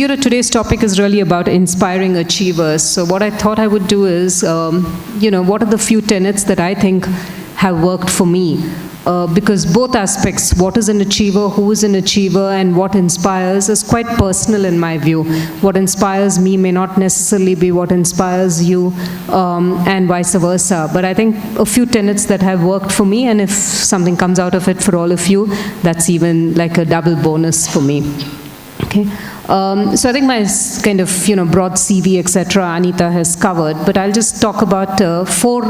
today's topic is really about inspiring achievers. So what I thought I would do is, what are the few tenets that I think have worked for me? Because both aspects, what is an achiever, who is an achiever, and what inspires is quite personal in my view. What inspires me may not necessarily be what inspires you, and vice versa. But I think a few tenets that have worked for me, and if something comes out of it for all of you, that's even like a double bonus for me. Okay. So I think my kind of, broad CV, etc., Anita has covered, but I'll just talk about 4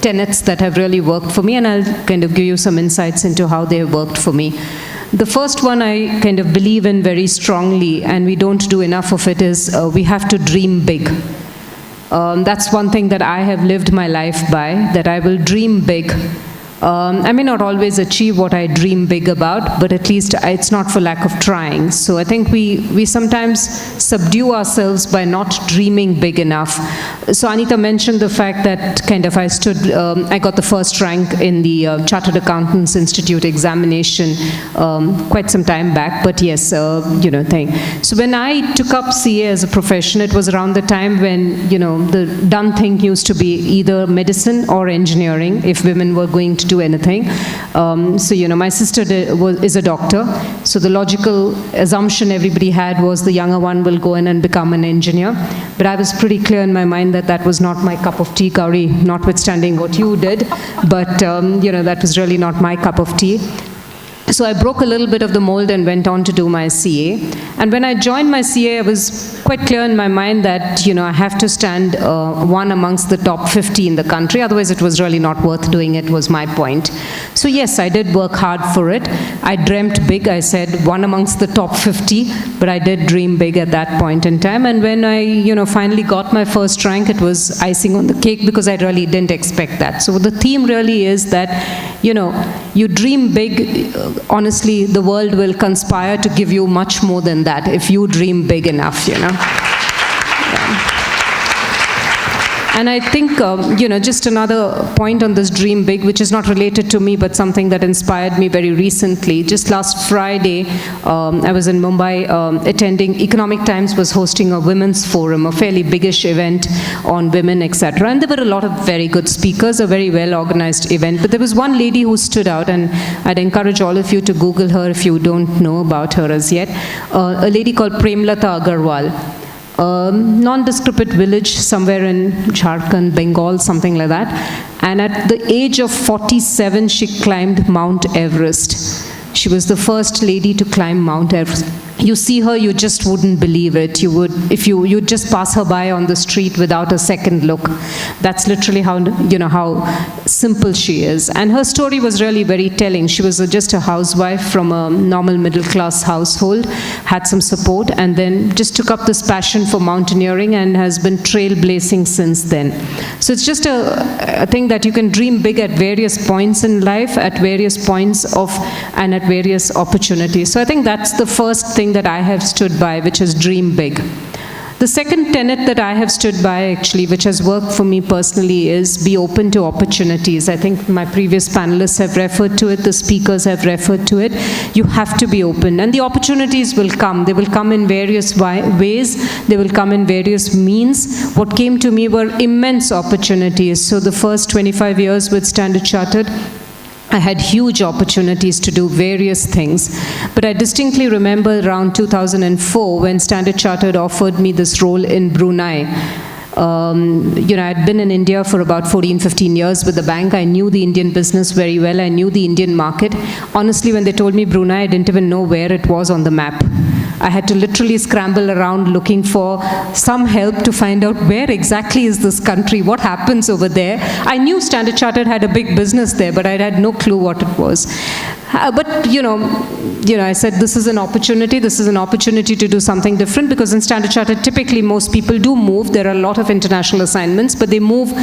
tenets that have really worked for me, and I'll kind of give you some insights into how they have worked for me. The first one I kind of believe in very strongly, and we don't do enough of it, is we have to dream big. That's one thing that I have lived my life by, that I will dream big. I may not always achieve what I dream big about, but at least it's not for lack of trying. So I think we sometimes subdue ourselves by not dreaming big enough. So Anita mentioned the fact that kind of I got the first rank in the Chartered Accountants Institute examination quite some time back, but yes, thing. So when I took up CA as a profession, it was around the time when, the done thing used to be either medicine or engineering, if women were going to do anything. My sister is a doctor, so the logical assumption everybody had was the younger one will go in and become an engineer. But I was pretty clear in my mind that that was not my cup of tea, Gauri, notwithstanding what you did, but that was really not my cup of tea. So I broke a little bit of the mold and went on to do my CA. And when I joined my CA, I was quite clear in my mind that, I have to stand one amongst the top 50 in the country. Otherwise, it was really not worth doing it, was my point. So yes, I did work hard for it. I dreamt big. I said one amongst the top 50, but I did dream big at that point in time. And when I, finally got my first rank, it was icing on the cake because I really didn't expect that. So the theme really is that, you dream big. Honestly, the world will conspire to give you much more than that if you dream big enough, Yeah. And I think, just another point on this dream big, which is not related to me, but something that inspired me very recently. Just last Friday, I was in Mumbai attending, Economic Times was hosting a women's forum, a fairly biggish event on women, etc. And there were a lot of very good speakers, a very well-organized event. But there was one lady who stood out, and I'd encourage all of you to Google her if you don't know about her as yet. A lady called Premlata Agarwal. Nondescript village somewhere in Jharkhand, Bengal, something like that. And at the age of 47, she climbed Mount Everest. She was the first lady to climb Mount Everest. You see her, you just wouldn't believe it. You would, if you'd just pass her by on the street without a second look. That's literally how, how simple she is. And her story was really very telling. She was just a housewife from a normal middle-class household, had some support, and then just took up this passion for mountaineering and has been trailblazing since then. So it's just a thing that you can dream big at various points in life, at various points and at various opportunities. So I think that's the first thing that I have stood by, which is dream big. The second tenet that I have stood by, actually, which has worked for me personally, is be open to opportunities. I think my previous panelists have referred to it, the speakers have referred to it. You have to be open, and the opportunities will come. They will come in various ways. They will come in various means. What came to me were immense opportunities. So the first 25 years with Standard Chartered, I had huge opportunities to do various things. But I distinctly remember around 2004 when Standard Chartered offered me this role in Brunei. I'd been in India for about 14, 15 years with the bank. I knew the Indian business very well. I knew the Indian market. Honestly, when they told me Brunei, I didn't even know where it was on the map. I had to literally scramble around looking for some help to find out where exactly is this country, what happens over there. I knew Standard Chartered had a big business there, but I had no clue what it was. But I said, this is an opportunity. This is an opportunity to do something different, because in Standard Chartered, typically most people do move. There are a lot of international assignments, but they move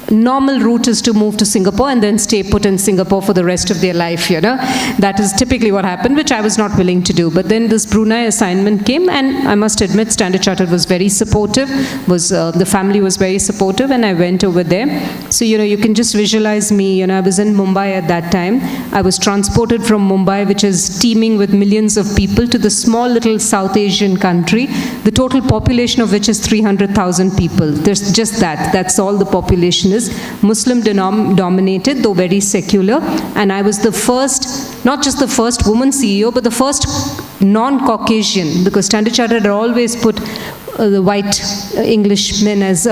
normal route is to move to Singapore and then stay put in Singapore for the rest of their life, That is typically what happened, which I was not willing to do. But then this Brunei assignment came, and I must admit Standard Chartered was very supportive, the family was very supportive, and I went over there. So, you can just visualize me, I was in Mumbai at that time. I was transported from Mumbai, which is teeming with millions of people, to the small little South Asian country, the total population of which is 300,000 people. There's just that's all the population is. Muslim dominated, though very secular, and I was the first, not just the first woman CEO, but the first non-Caucasian, because Standard Chartered had always put the white Englishmen as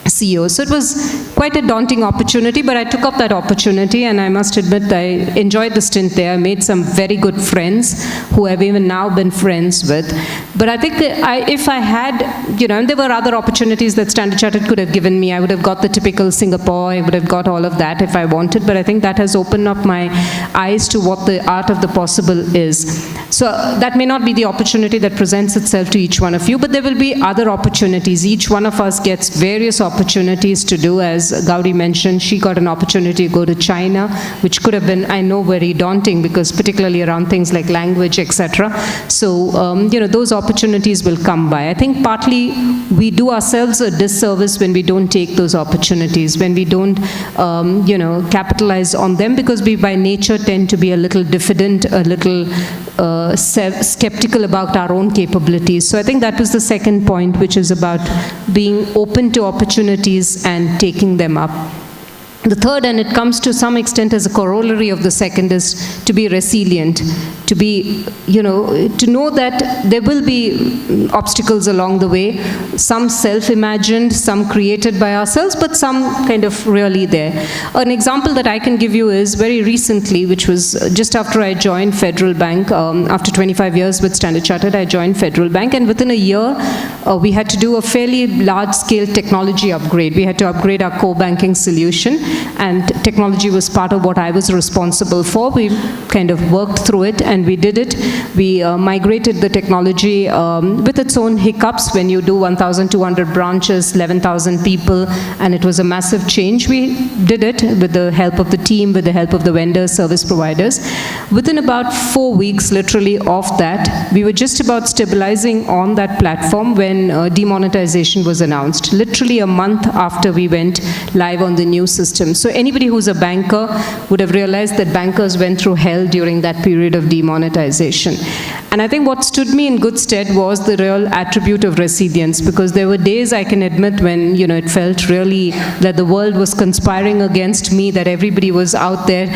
CEO. So it was quite a daunting opportunity, but I took up that opportunity, and I must admit I enjoyed the stint there. I made some very good friends who I've even now been friends with. But I think if I had, and there were other opportunities that Standard Chartered could have given me. I would have got the typical Singapore, I would have got all of that if I wanted, but I think that has opened up my eyes to what the art of the possible is. So that may not be the opportunity that presents itself to each one of you, but there will be other opportunities. Each one of us gets various opportunities to do. As Gauri mentioned, she got an opportunity to go to China, which could have been, I know, very daunting, because particularly around things like language, etc. So, those opportunities will come by. I think partly we do ourselves a disservice when we don't take those opportunities, when we don't, capitalize on them, because we by nature tend to be a little diffident, a little skeptical about our own capabilities. So I think that was the second point, which is about being open to opportunities and taking them up. The third, and it comes to some extent as a corollary of the second, is to be resilient, to be, to know that there will be obstacles along the way, some self-imagined, some created by ourselves, but some kind of really there. An example that I can give you is very recently, which was just after I joined Federal Bank, after 25 years with Standard Chartered, I joined Federal Bank, and within a year, we had to do a fairly large-scale technology upgrade. We had to upgrade our core banking solution, and technology was part of what I was responsible for. We kind of worked through it, and we did it. We migrated the technology with its own hiccups. When you do 1,200 branches, 11,000 people, and it was a massive change, we did it with the help of the team, with the help of the vendors, service providers. Within about 4 weeks, literally, of that, we were just about stabilizing on that platform when demonetization was announced, literally a month after we went live on the new system. So anybody who's a banker would have realized that bankers went through hell during that period of demonetization. And I think what stood me in good stead was the real attribute of resilience, because there were days, I can admit, when it felt really that the world was conspiring against me, that everybody was out there.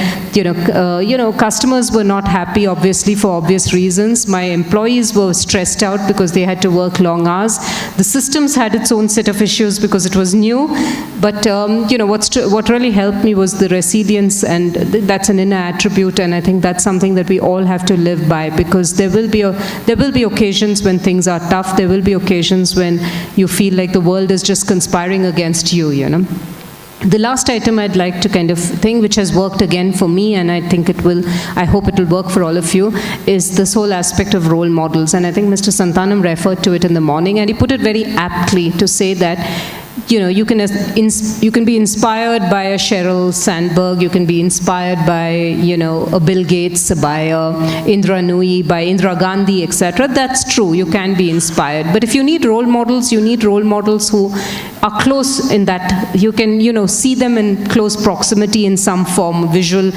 Customers were not happy, obviously, for obvious reasons. My employees were stressed out because they had to work long hours. The systems had its own set of issues because it was new. But what really helped me was the resilience, and that's an inner attribute, and I think that's something that we all have to live by, because there will be occasions when things are tough. There will be occasions when you feel like the world is just conspiring against you, The last item I'd like to kind of think, which has worked again for me, and I hope it will work for all of you, is this whole aspect of role models. And I think Mr. Santhanam referred to it in the morning, and he put it very aptly to say that you can be inspired by a Sheryl Sandberg, you can be inspired by, a Bill Gates, by a Indra Nooyi, by Indira Gandhi, etc. That's true, you can be inspired. But if you need role models, you need role models who are close in that you can, see them in close proximity in some form, visual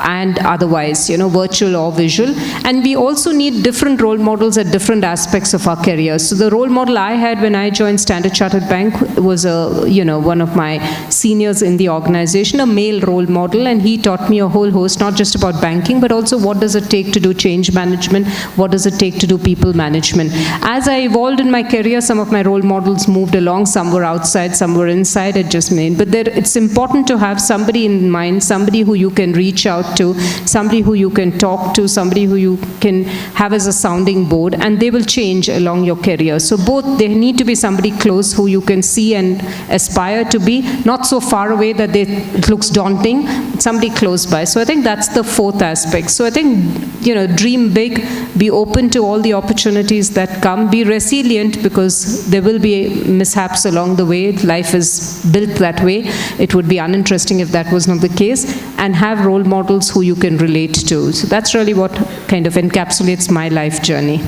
and otherwise, virtual or visual. And we also need different role models at different aspects of our careers. So the role model I had when I joined Standard Chartered Bank was one of my seniors in the organization, a male role model, and he taught me a whole host, not just about banking, but also what does it take to do change management, what does it take to do people management. As I evolved in my career, some of my role models moved along, some were outside, some were inside, but it's important to have somebody in mind, somebody who you can reach out out to, somebody who you can talk to, somebody who you can have as a sounding board, and they will change along your career. So both, there need to be somebody close who you can see and aspire to be, not so far away that it looks daunting, somebody close by. So I think that's the fourth aspect. So I think, dream big, be open to all the opportunities that come, be resilient because there will be mishaps along the way. Life is built that way. It would be uninteresting if that was not the case, and have role models who you can relate to. So that's really what kind of encapsulates my life journey.